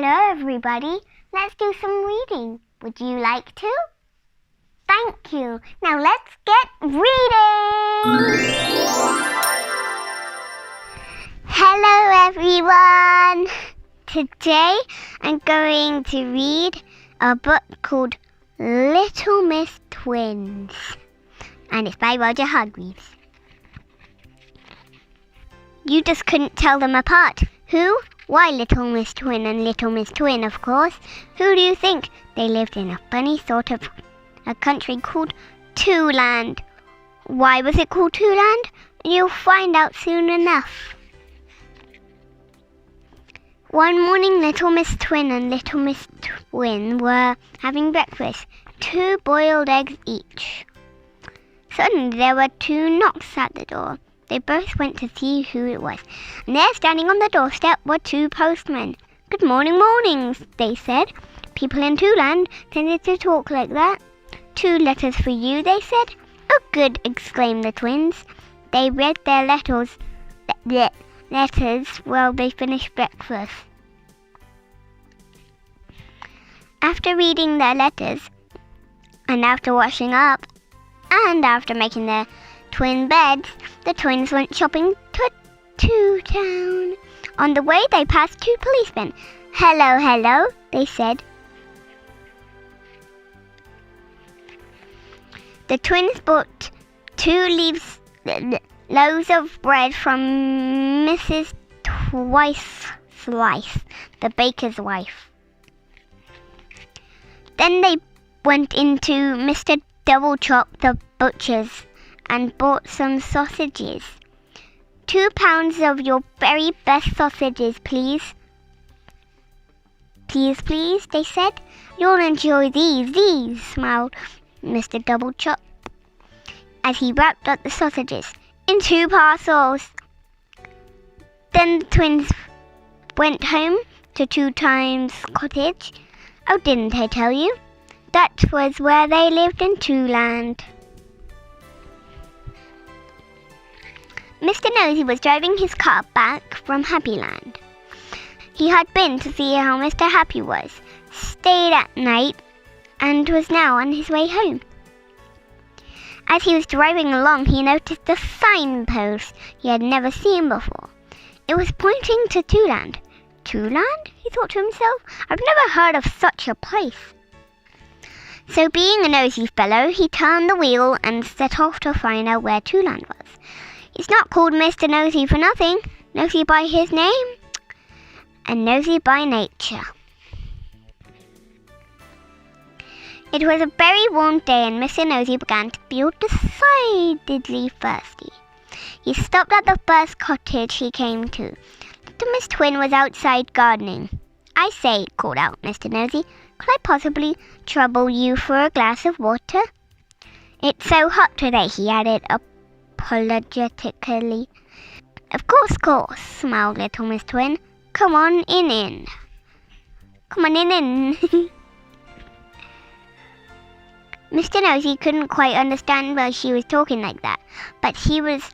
Hello everybody, let's do some reading. Would you like to? Thank you. Now let's get reading! Hello everyone! Today I'm going to read a book called Little Miss Twins, and it's by Roger Hargreaves. You just couldn't tell them apart. Who? Why, Little Miss Twin and Little Miss Twin, of course. Who do you think? They lived in a funny sort of a country called 𝓏𝓪𝓸𝓸. Why was it called 𝓏𝓪𝓸𝓸? You'll find out soon enough. One morning, Little Miss Twin and Little Miss Twin were having breakfast, 2 boiled eggs each. Suddenly, there were 2 knocks at the door. They both went to see who it was, and there, standing on the doorstep, were 2 postmen. "Good morning, mornings," they said. People in 𝓏𝓪𝓸𝓸 tended to talk like that. "2 letters for you," they said. "Oh, good," exclaimed the twins. They read their letters while they finished breakfast. After reading their letters, and after washing up, and after making their twin beds, the twins went shopping to town. On the way, they passed 2 policemen. "Hello, hello," they said. The twins bought 2 loaves of bread from Mrs. Twice Slice, the baker's wife. Then they went into Mr. Double Chop, the butcher's, and bought some sausages. "2 pounds of your very best sausages, please." "Please, please," they said. "You'll enjoy these," smiled Mr. Double Chop, as he wrapped up the sausages in 2 parcels. Then the twins went home to 2 Times Cottage. Oh, didn't I tell you? That was where they lived in 𝓏𝓪𝓸𝓸. Mr. Nosy was driving his car back from Happyland. He had been to see how Mr. Happy was, stayed at night, and was now on his way home. As he was driving along, he noticed a signpost he had never seen before. It was pointing to 𝓏𝓪𝓸𝓸. 𝓏𝓪𝓸𝓸? He thought to himself. I've never heard of such a place. So, being a nosy fellow, he turned the wheel and set off to find out where 𝓏𝓪𝓸𝓸 was. He's not called Mr. Nosy for nothing. Nosy by his name, and nosy by nature. It was a very warm day, and Mr. Nosy began to feel decidedly thirsty. He stopped at the first cottage he came to. Little Miss Twin was outside gardening. "I say," called out Mr. Nosy, "could I possibly trouble you for a glass of water?" "It's so hot today," he added apologetically. Of course," smiled Little Miss Twin. Come on in. Come on in. Mr. Nosy couldn't quite understand why she was talking like that, but he was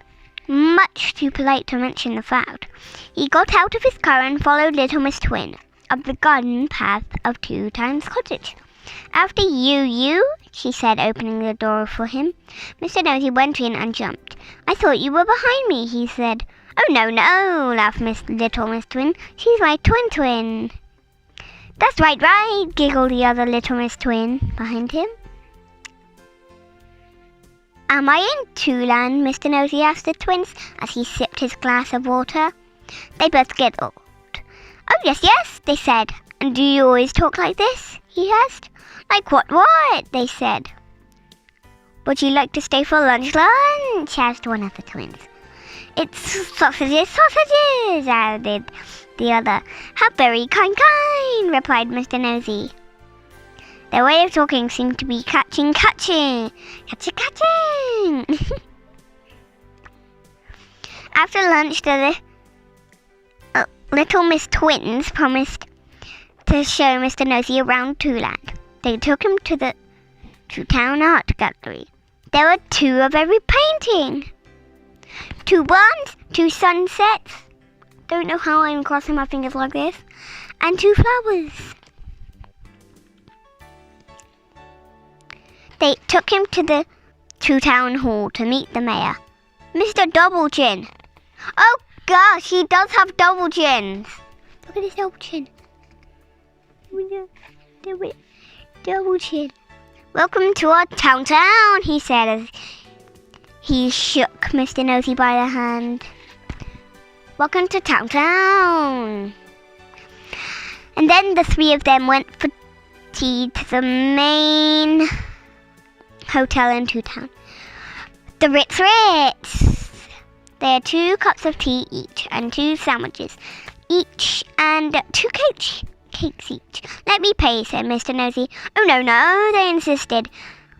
much too polite to mention the fact. He got out of his car and followed Little Miss Twin up the garden path of 2 Times Cottage. "After you," she said, opening the door for him. Mr. Nosy went in and jumped. "I thought you were behind me," he said. "Oh, no, laughed Little Miss Twin. "She's my twin." "That's right," giggled the other Little Miss Twin behind him. "Am I in 𝓏𝓪𝓸𝓸?" Mr. Nosy asked the twins as he sipped his glass of water. They both giggled. "Oh, yes," they said. "And do you always talk like this?" he asked. "Like what?" they said. "Would you like to stay for lunch?" asked one of the twins. "It's sausages," added the other. "How very kind," replied Mr. Nosy. Their way of talking seemed to be catching. After lunch, the Little Miss Twins promised to show Mr. Nosy around 𝓏𝓪𝓸𝓸. They took him to town art gallery. There were 2 of every painting. 2 barns, 2 sunsets. Don't know how I'm crossing my fingers like this. and 2 flowers. They took him to town hall to meet the mayor, Mr. Double Chin. Oh gosh, he does have double chins. Look at his double chin. Double chin. Welcome to our town, he said as he shook Mr. Nosy by the hand. Welcome to town. And then the 3 of them went for tea to the main hotel in town. The Ritz. They had 2 cups of tea each and 2 sandwiches each and 2 cakes each. Let me pay, said Mr. Nosy. Oh, no, they insisted.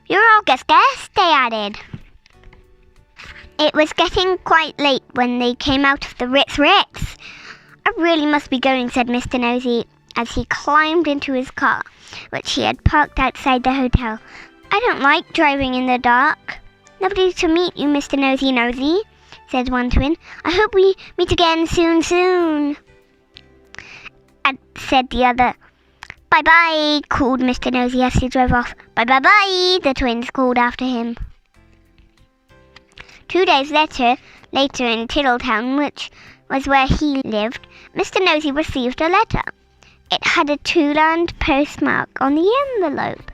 You're all guest, they added. It was getting quite late when they came out of the Ritz. I really must be going, said Mr. Nosy as he climbed into his car, which he had parked outside the hotel. I don't like driving in the dark. Nobody to meet you, Mr. Nosy, said one twin. I hope we meet again soon, said the other. Bye-bye, called Mr. Nosy as he drove off. Bye-bye, the twins called after him. 2 days later in Tiddletown, which was where he lived, Mr. Nosy received a letter. It had a Two-Land postmark on the envelope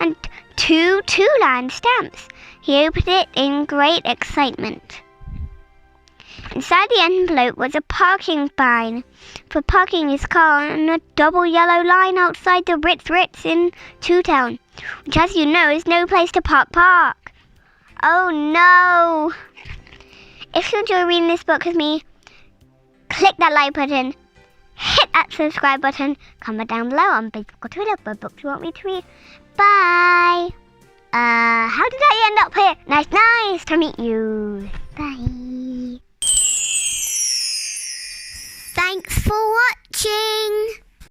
and 2 Two-Land stamps. He opened it in great excitement. Inside the envelope was a parking fine for parking his car on a double yellow line outside the Ritz in Town, which, as you know, is no place to park. Oh no! If you enjoy reading this book with me, click that like button, hit that subscribe button, comment down below on Facebook or Twitter what books you want me to read. Bye! How did I end up here? Nice to meet you. Bye.